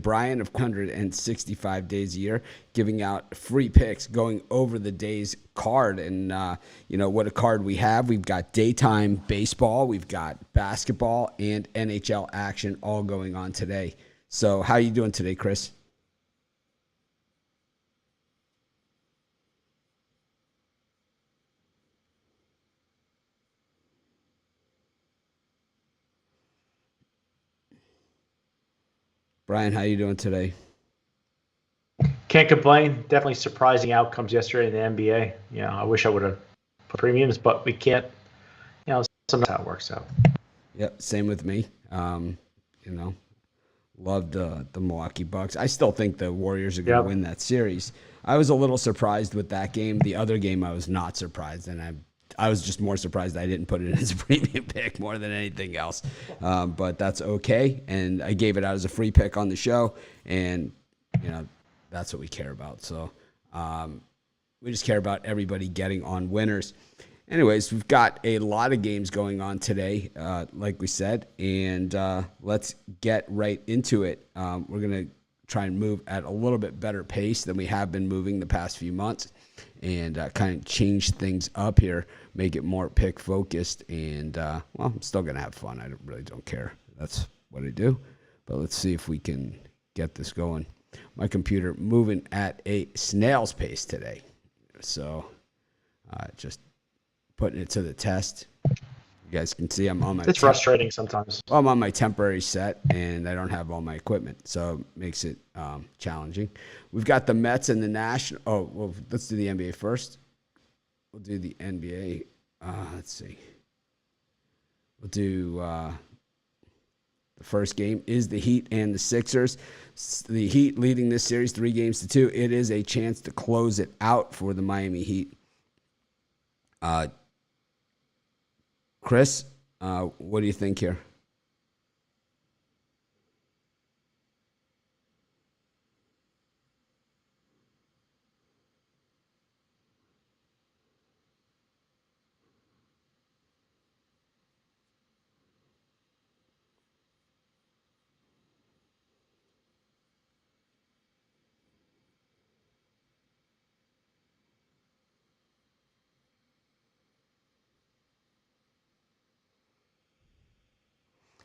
Brian of 165 days a year, giving out free picks, going over the day's card. And, what a card we have. We've got daytime baseball, we've got basketball, and NHL action all going on today. So how are you doing today, Chris? Brian, how are you doing today? Can't complain. Definitely surprising outcomes yesterday in the NBA. I wish I would have put premiums, but we can't. Sometimes how it works out. Yep, same with me. Loved the Milwaukee Bucks. I still think the Warriors are going to win that series. I was a little surprised with that game. The other game, I was not surprised, and I was just more surprised I didn't put it as a premium pick more than anything else. But that's okay, and I gave it out as a free pick on the show, and that's what we care about. So we just care about everybody getting on winners. Anyways, we've got a lot of games going on today, like we said, and let's get right into it. We're going to try and move at a little bit better pace than we have been moving the past few months, and kind of change things up here, make it more pick focused, and I'm still going to have fun. I really don't care. That's what I do. But let's see if we can get this going. My computer moving at a snail's pace today, so just putting it to the test. You guys can see I'm on my... It's frustrating sometimes. Well, I'm on my temporary set, and I don't have all my equipment, so it makes it challenging. We've got the Mets and the National... Oh, well, let's do the NBA first. We'll do the NBA. Let's see. We'll do... the first game is the Heat and the Sixers. The Heat leading this series 3-2. It is a chance to close it out for the Miami Heat. Chris, what do you think here?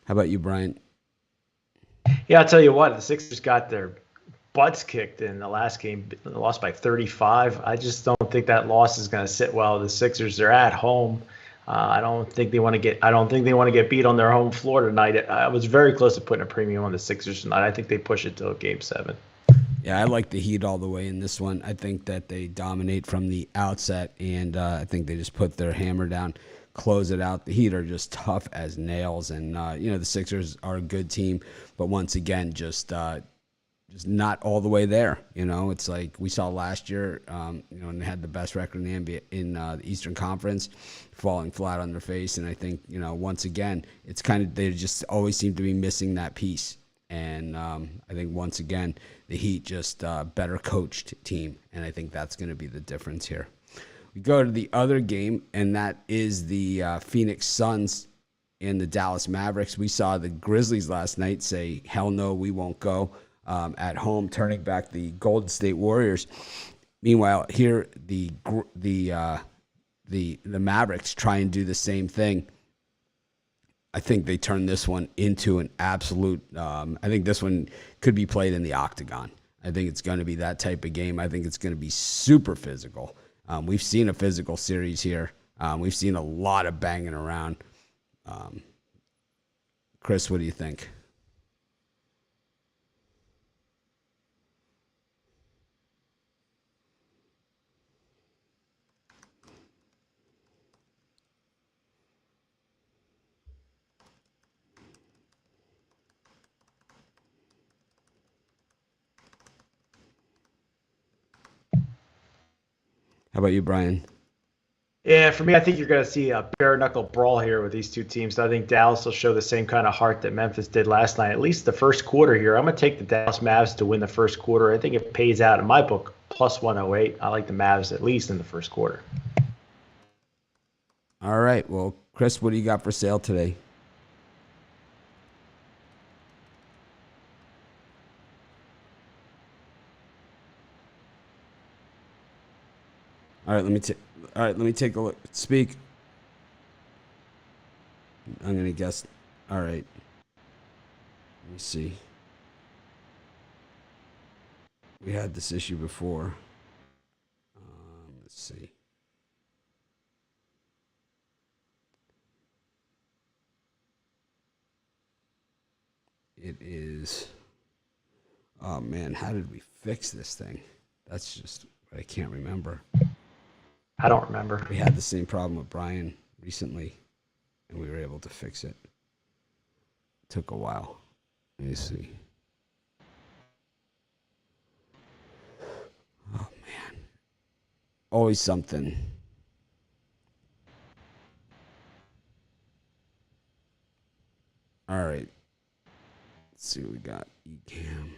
How about you, Brian? Yeah, I'll tell you what, the Sixers got their butts kicked in the last game. They lost by 35. I just don't think that loss is going to sit well with the Sixers. They're at home. I don't think they want to get beat on their home floor tonight. I was very close to putting a premium on the Sixers tonight. I think they push it till Game 7. Yeah, I like the Heat all the way in this one. I think that they dominate from the outset, and I think they just put their hammer down, close it out. The Heat are just tough as nails, and the Sixers are a good team, but once again, just not all the way there. It's like we saw last year, and they had the best record in the NBA in the Eastern Conference, falling flat on their face. And I think once again, it's kind of they just always seem to be missing that piece. And I think once again, the Heat just better coached team, and I think that's going to be the difference here. We go to the other game, and that is the Phoenix Suns and the Dallas Mavericks. We saw the Grizzlies last night say, hell no, we won't go, at home, turning back the Golden State Warriors. Meanwhile, here the Mavericks try and do the same thing. I think they turn this one into an absolute I think this one could be played in the octagon. I think it's going to be that type of game. I think it's going to be super physical. We've seen a physical series here. We've seen a lot of banging around. Chris, what do you think? How about you, Brian? Yeah, for me, I think you're going to see a bare knuckle brawl here with these two teams. I think Dallas will show the same kind of heart that Memphis did last night, at least the first quarter here. I'm going to take the Dallas Mavs to win the first quarter. I think it pays out in my book plus 108. I like the Mavs at least in the first quarter. All right. Well, Chris, what do you got for sale today? All right, let me take a look. Speak. I'm gonna guess. All right. Let me see. We had this issue before. Let's see. It is. Oh man, how did we fix this thing? That's just what I can't remember. I don't remember. We had the same problem with Brian recently, and we were able to fix it. Took a while. Let me see. Oh man, always something. All right. Let's see what we got. Ecam.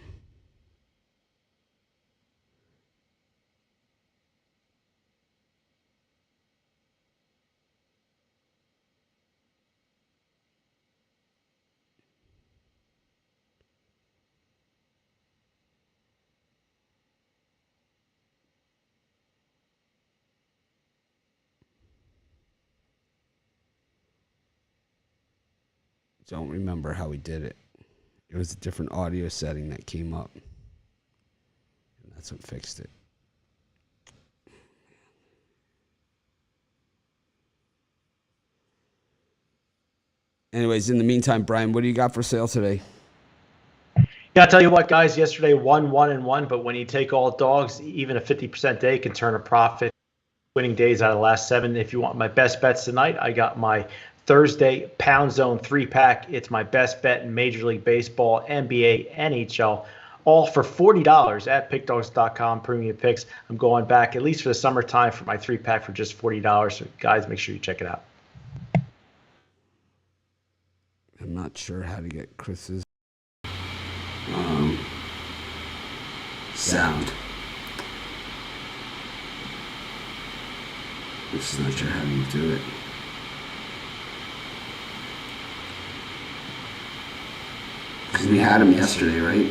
Don't remember how we did it. It was a different audio setting that came up. And that's what fixed it. Anyways, in the meantime, Brian, what do you got for sale today? Yeah, I'll tell you what, guys, yesterday 1-1-1, but when you take all dogs, even a 50% day can turn a profit. Winning days out of the last 7. If you want my best bets tonight, I got my Thursday Pound Zone 3-pack. It's my best bet in Major League Baseball, NBA, NHL, all for $40 at pickdogs.com, premium picks. I'm going back, at least for the summertime, for my 3-pack for just $40. So, guys, make sure you check it out. I'm not sure how to get Chris's sound. I'm just not sure how to do it. Because we had him yesterday, right?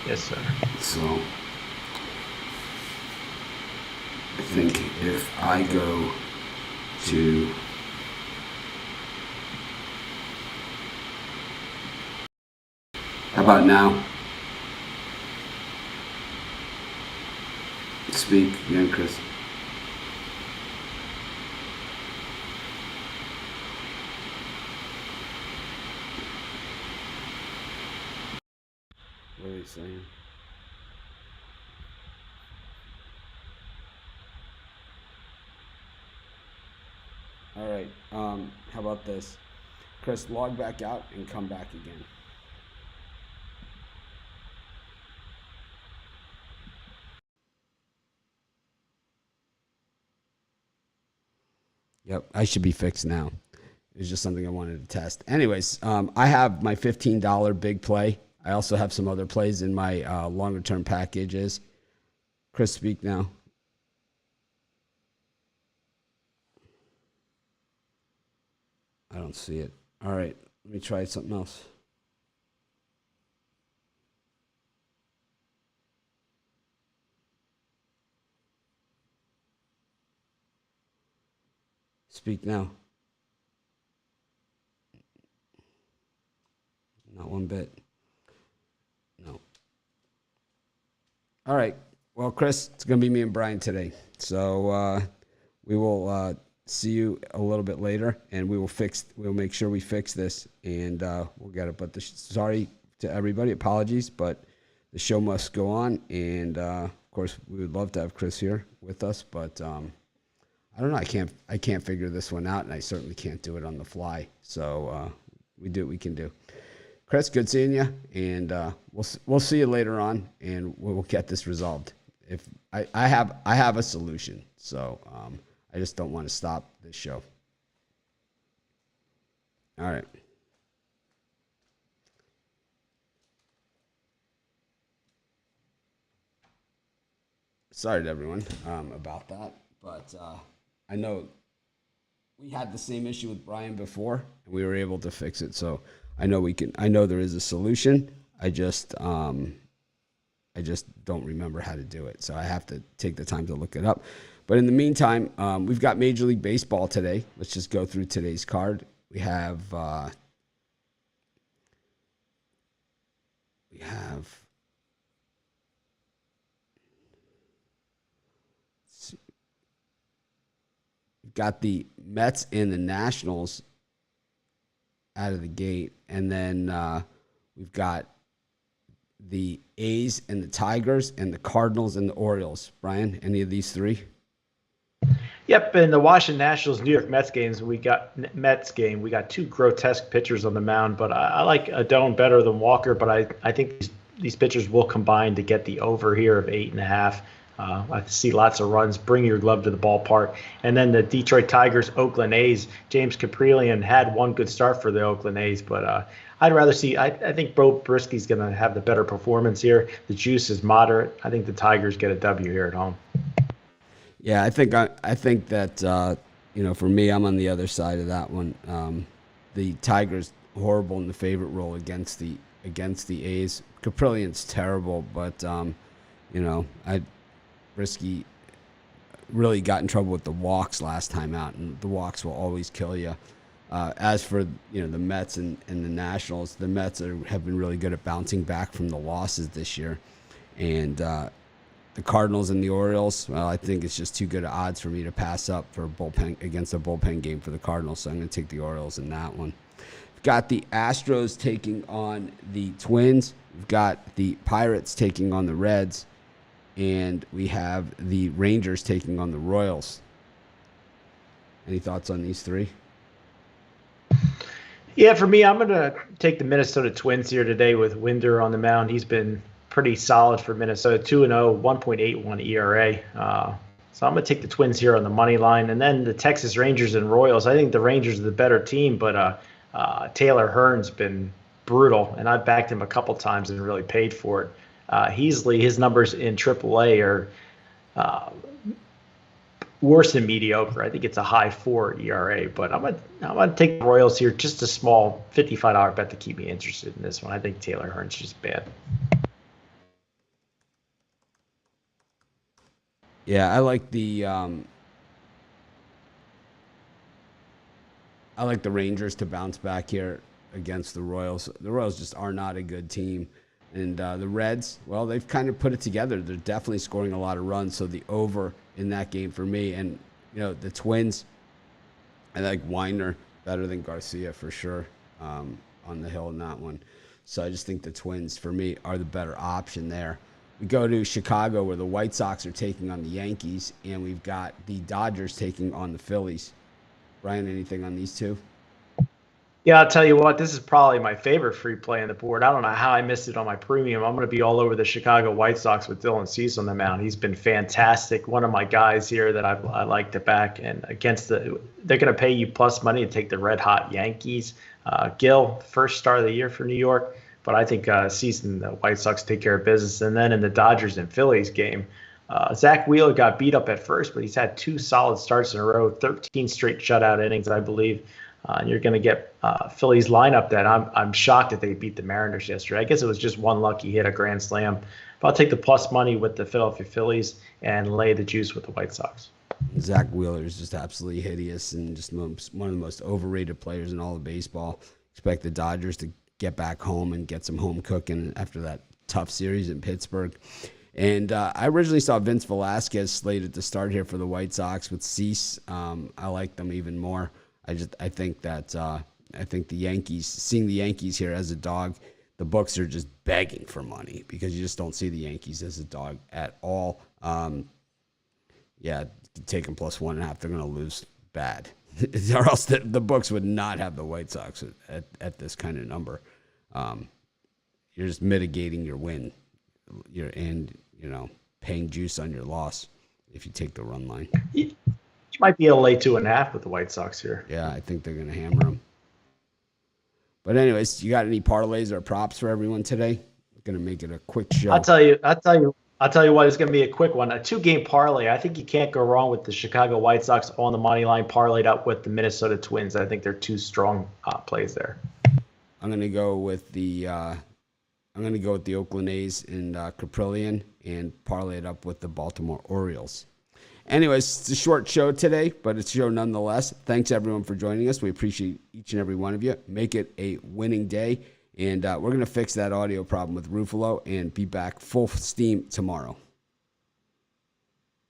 Yes, sir. So I think if I go to how about now? Speak again, Chris. What are you saying? All right. How about this? Chris, log back out and come back again. Yep, I should be fixed now. It's just something I wanted to test. Anyways, I have my $15 big play. I also have some other plays in my longer term packages. Chris, speak now. I don't see it. All right, let me try something else. Speak now. Not one bit. No. All right. Well, Chris, it's going to be me and Brian today. So we will see you a little bit later, and we'll make sure we fix this, and we'll get it. But sorry to everybody. Apologies, but the show must go on. And, of course, we would love to have Chris here with us, but I don't know. I can't figure this one out, and I certainly can't do it on the fly. So we do what we can do. Chris, good seeing you, and we'll see you later on, and we'll get this resolved. If I have a solution, so I just don't want to stop this show. All right. Sorry to everyone about that, but I know we had the same issue with Brian before, and we were able to fix it. So I know we can. I know there is a solution. I just I just don't remember how to do it. So I have to take the time to look it up. But in the meantime, we've got Major League Baseball today. Let's just go through today's card. We have got the Mets and the Nationals out of the gate, and then we've got the A's and the Tigers and the Cardinals and the Orioles. Brian, any of these three? Yep, in the Washington Nationals New York Mets we got two grotesque pitchers on the mound, but I like Adone better than Walker, but I think these pitchers will combine to get the over here of 8.5. I see lots of runs. Bring your glove to the ballpark. And then the Detroit Tigers, Oakland A's. James Caprillion had one good start for the Oakland A's, but I'd rather see. I think Bo Brisky's going to have the better performance here. The juice is moderate. I think the Tigers get a W here at home. Yeah, I think that for me, I'm on the other side of that one. The Tigers horrible in the favorite role against the A's. Caprillion's terrible, but Brisky really got in trouble with the walks last time out, and the walks will always kill you. As for the Mets and the Nationals, the Mets have been really good at bouncing back from the losses this year, and the Cardinals and the Orioles, well, I think it's just too good odds for me to pass up for against a bullpen game for the Cardinals, so I'm going to take the Orioles in that one. We've got the Astros taking on the Twins. We've got the Pirates taking on the Reds, and we have the Rangers taking on the Royals. Any thoughts on these three? Yeah, for me, I'm going to take the Minnesota Twins here today with Winder on the mound. He's been pretty solid for Minnesota, 2-0, 1.81 ERA. So I'm going to take the Twins here on the money line. And then the Texas Rangers and Royals. I think the Rangers are the better team, but Taylor Hearn's been brutal, and I've backed him a couple times and really paid for it. Heasley, his numbers in AAA are worse than mediocre. I think it's a high 4 ERA, but I'm gonna take the Royals here, just a small $55 bet to keep me interested in this one. I think Taylor Hearn's just bad. Yeah, I like the Rangers to bounce back here against the Royals. The Royals just are not a good team. And the Reds, well, they've kind of put it together. They're definitely scoring a lot of runs, so the over in that game for me. And, the Twins, I like Winder better than Garcia for sure on the hill in that one. So I just think the Twins, for me, are the better option there. We go to Chicago where the White Sox are taking on the Yankees, and we've got the Dodgers taking on the Phillies. Brian, anything on these two? Yeah, I'll tell you what, this is probably my favorite free play on the board. I don't know how I missed it on my premium. I'm going to be all over the Chicago White Sox with Dylan Cease on the mound. He's been fantastic. One of my guys here that I like to back. And they're going to pay you plus money to take the red-hot Yankees. Gill, first start of the year for New York. But I think Cease and the White Sox take care of business. And then in the Dodgers and Phillies game, Zach Wheeler got beat up at first, but he's had 2 solid starts in a row, 13 straight shutout innings, I believe. And you're going to get Phillies lineup that I'm shocked that they beat the Mariners yesterday. I guess it was just one lucky hit, a grand slam. But I'll take the plus money with the Philadelphia Phillies and lay the juice with the White Sox. Zach Wheeler is just absolutely hideous and just one of the most overrated players in all of baseball. Expect the Dodgers to get back home and get some home cooking after that tough series in Pittsburgh. And I originally saw Vince Velasquez slated to start here for the White Sox with Cease. I like them even more. I think the Yankees, seeing the Yankees here as a dog, the books are just begging for money because you just don't see the Yankees as a dog at all. Take them plus 1.5. They're going to lose bad, or else the books would not have the White Sox at this kind of number. You're just mitigating your win, and paying juice on your loss if you take the run line. You might be able to lay 2.5 with the White Sox here. Yeah, I think they're going to hammer them. But anyways, you got any parlays or props for everyone today? I'm going to make it a quick show. I'll tell you what, it's going to be a quick one. A 2-game parlay. I think you can't go wrong with the Chicago White Sox on the money line parlayed up with the Minnesota Twins. I think they're 2 strong plays there. I'm going to go with the I'm going to go with the Oakland A's and Caprillion and parlay it up with the Baltimore Orioles. Anyways, it's a short show today, but it's a show nonetheless. Thanks, everyone, for joining us. We appreciate each and every one of you. Make it a winning day. And we're going to fix that audio problem with Ruffalo and be back full steam tomorrow.